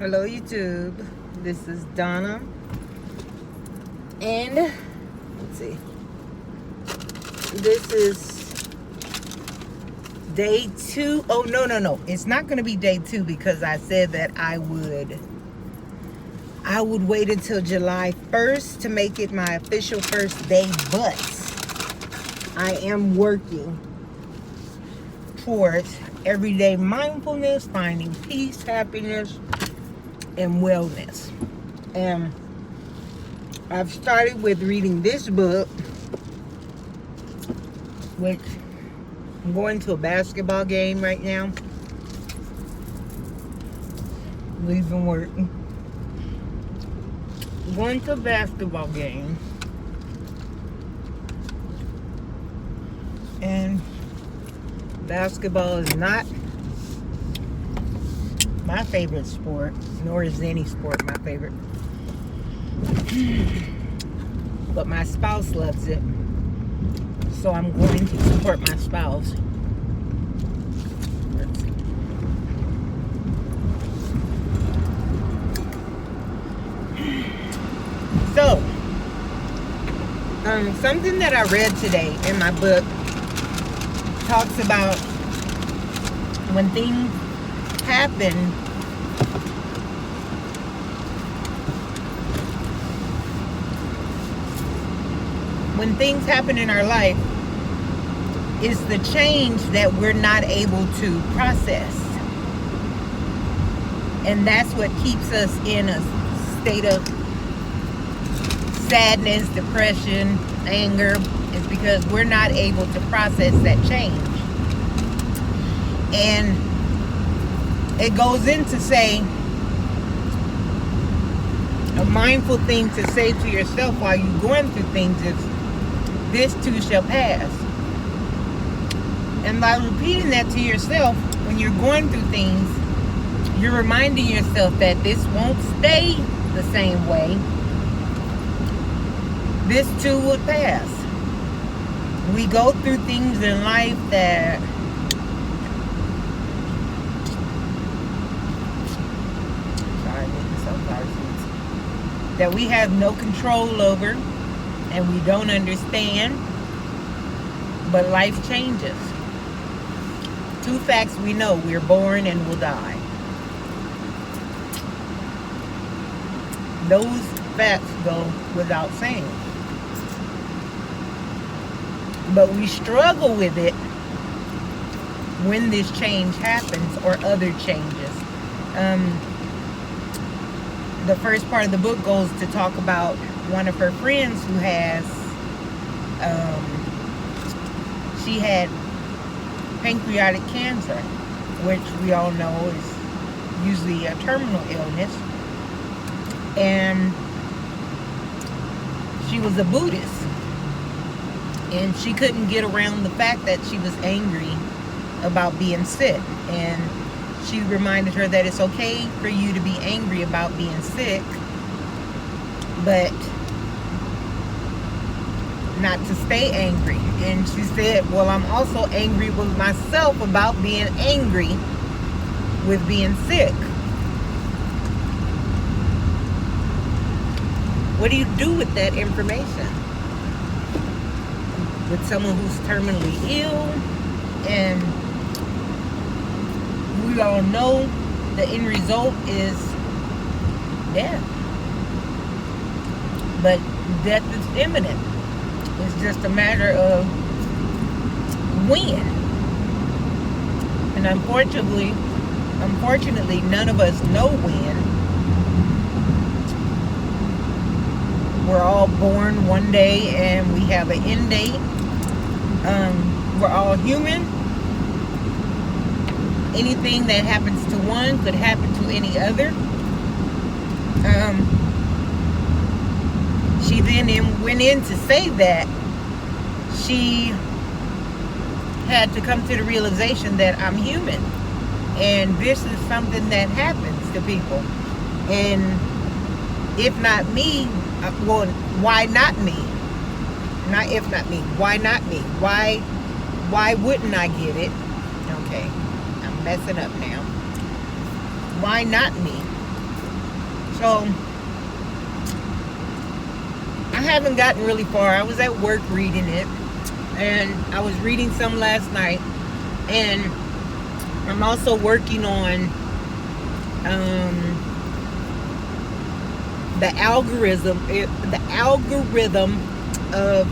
Hello YouTube, this is Donna, and let's see, this is day 2. Oh, no, it's not going to be day 2 because I said that I would wait until July 1st to make it my official first day, but I am working towards everyday mindfulness, finding peace, happiness, and wellness. And I've started with reading this book, which I'm going to a basketball game right now. Leaving work. Going to a basketball game. And basketball is not my favorite sport, nor is any sport my favorite. But my spouse loves it, so I'm going to support my spouse. So, something that I read today in my book talks about when things happen, in our life, is the change that we're not able to process. And that's what keeps us in a state of sadness, depression, anger, is because we're not able to process that change. And it goes in to say, a mindful thing to say to yourself while you're going through things is, this too shall pass. And by repeating that to yourself when you're going through things, you're reminding yourself that this won't stay the same way. This too will pass. We go through things in life that that we have no control over and we don't understand, but life changes. 2 facts we know: we're born and we'll die. Those facts go without saying. But we struggle with it when this change happens or other changes. The first part of the book goes to talk about one of her friends who has, she had pancreatic cancer, which we all know is usually a terminal illness. And she was a Buddhist. And she couldn't get around the fact that she was angry about being sick. And she reminded her that it's okay for you to be angry about being sick, but not to stay angry. And she said, well, I'm also angry with myself about being angry with being sick. What do you do with that information? With someone who's terminally ill, and we all know the end result is death. But death is imminent. It's just a matter of when. And unfortunately, none of us know when. We're all born one day and we have an end date. We're all human. Anything that happens to one could happen to any other. She then went in to say that she had to come to the realization that I'm human. And this is something that happens to people. And if not me, well, why not me? Not if not me. Why not me? Why wouldn't I get it? Okay, I'm messing up now. Why not me? So I haven't gotten really far. I was at work reading it, and I was reading some last night, and I'm also working on the algorithm of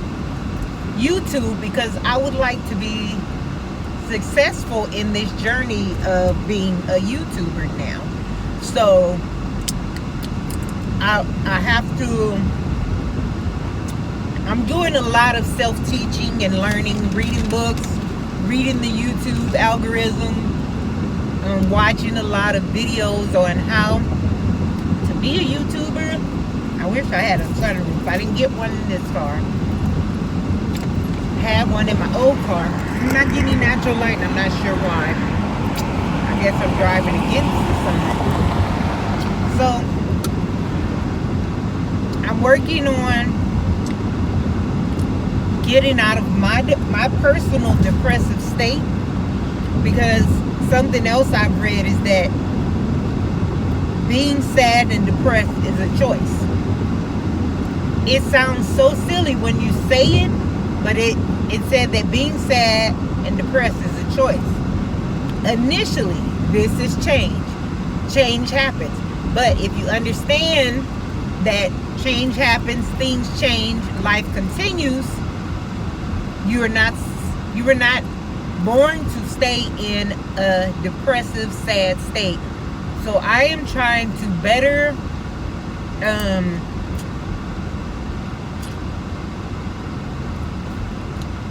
YouTube, because I would like to be successful in this journey of being a YouTuber now. So I have to, I'm doing a lot of self-teaching and learning, reading books, reading the YouTube algorithm, watching a lot of videos on how to be a YouTuber. I wish I had a sunroof. I didn't get one in this car. I had one in my old car. I'm not getting natural light, and I'm not sure why. I guess I'm driving against the sun. So I'm working on getting out of my personal depressive state, because something else I've read is that being sad and depressed is a choice. It sounds so silly when you say it, but it said that being sad and depressed is a choice. Initially, this is change. Change happens. But if you understand that change happens, things change, life continues, you are not born to stay in a depressive, sad state. So I am trying to better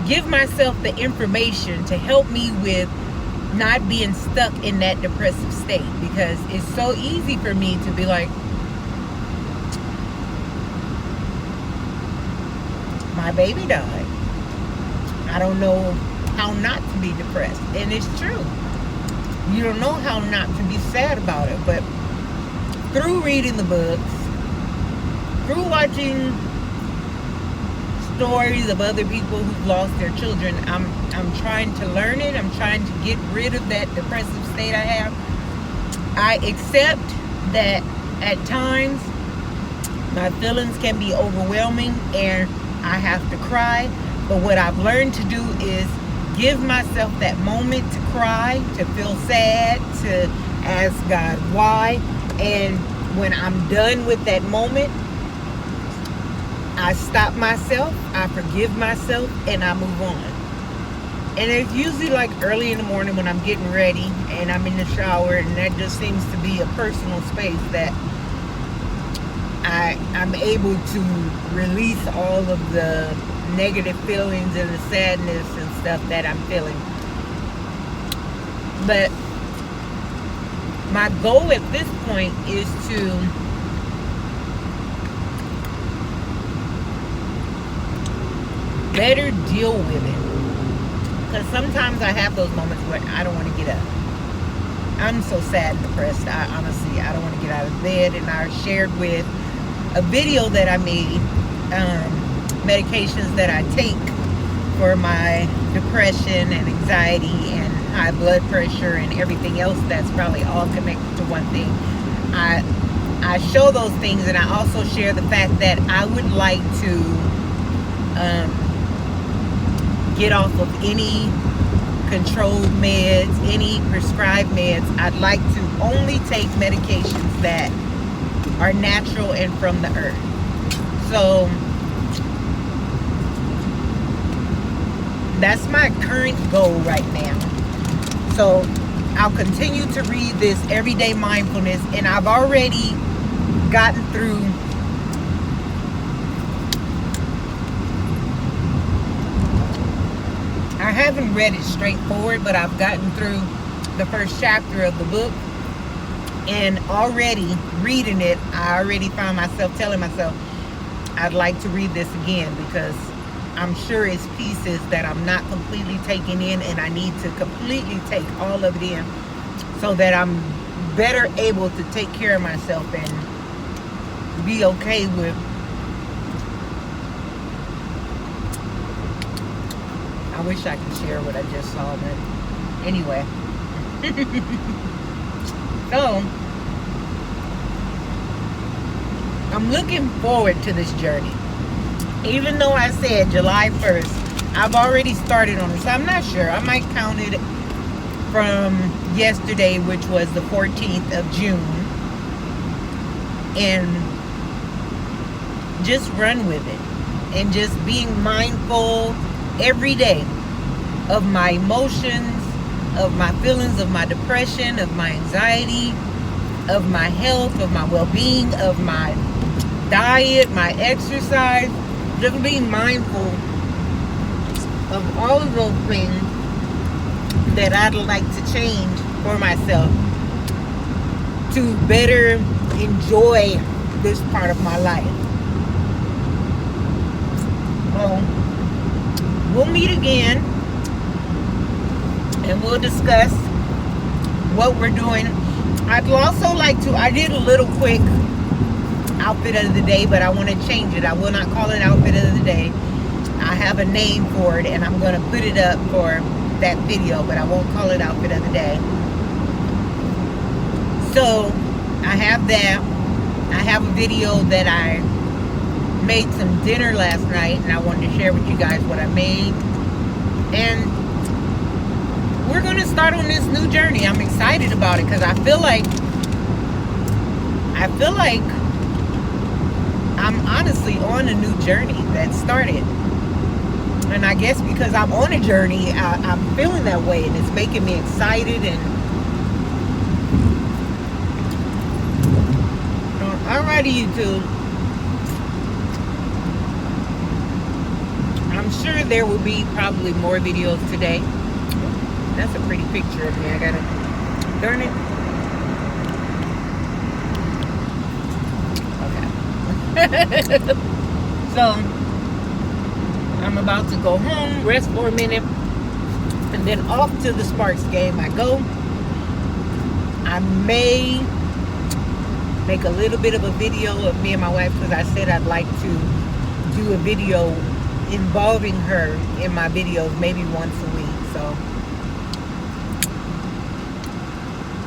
give myself the information to help me with not being stuck in that depressive state, because it's so easy for me to be like, my baby died. I don't know how not to be depressed. And it's true. You don't know how not to be sad about it. But through reading the books, through watching stories of other people who've lost their children, I'm trying to learn it. I'm trying to get rid of that depressive state I have. I accept that at times my feelings can be overwhelming and I have to cry. But what I've learned to do is give myself that moment to cry, to feel sad, to ask God why. And when I'm done with that moment, I stop myself, I forgive myself, and I move on. And it's usually like early in the morning when I'm getting ready and I'm in the shower, and that just seems to be a personal space that I'm able to release all of the negative feelings and the sadness and stuff that I'm feeling. But my goal at this point is to better deal with it, because sometimes I have those moments where I don't want to get up. I'm so sad and depressed. I don't want to get out of bed. And I shared with a video that I made, medications that I take for my depression and anxiety and high blood pressure and everything else that's probably all connected to one thing. I show those things, and I also share the fact that I would like to get off of any controlled meds, any prescribed meds. I'd like to only take medications that are natural and from the earth. So that's my current goal right now. So I'll continue to read this everyday mindfulness, and I've already gotten through I haven't read it straightforward, but I've gotten through the first chapter of the book, and already reading it, I already found myself telling myself I'd like to read this again, because I'm sure it's pieces that I'm not completely taking in, and I need to completely take all of it in so that I'm better able to take care of myself and be okay with I wish I could share what I just saw, but anyway. So I'm looking forward to this journey. Even though I said July 1st, I've already started on it. So I'm not sure. I might count it from yesterday, which was the 14th of June. And just run with it. And just being mindful every day of my emotions, of my feelings, of my depression, of my anxiety, of my health, of my well-being, of my diet, my exercise. Just being mindful of all of those things that I'd like to change for myself to better enjoy this part of my life. Well, we'll meet again and we'll discuss what we're doing. I'd also like to, I did a little quick outfit of the day, but I want to change it. I will not call it outfit of the day. I have a name for it and I'm going to put it up for that video, but I won't call it outfit of the day. So I have that. I have a video that I made some dinner last night and I wanted to share with you guys what I made. And we're going to start on this new journey. I'm excited about it because I feel like I'm honestly on a new journey that started. And I guess because I'm on a journey, I'm feeling that way and it's making me excited. And alrighty, YouTube. I'm sure there will be probably more videos today. That's a pretty picture of me. I gotta, darn it. Okay. So, I'm about to go home, rest for a minute, and then off to the Sparks game I go. I may make a little bit of a video of me and my wife because I said I'd like to do a video involving her in my videos maybe once a week. So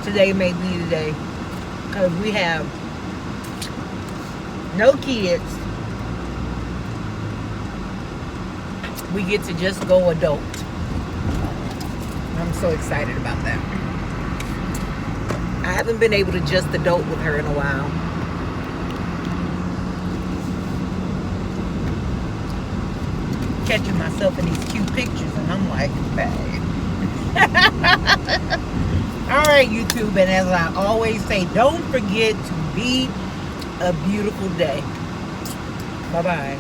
today may be the day because we have no kids. We get to just go adult. I'm so excited about that. I haven't been able to just adult with her in a while. Catching myself in these cute pictures and I'm like, babe. Alright, YouTube, and as I always say, don't forget to be a beautiful day. Bye-bye.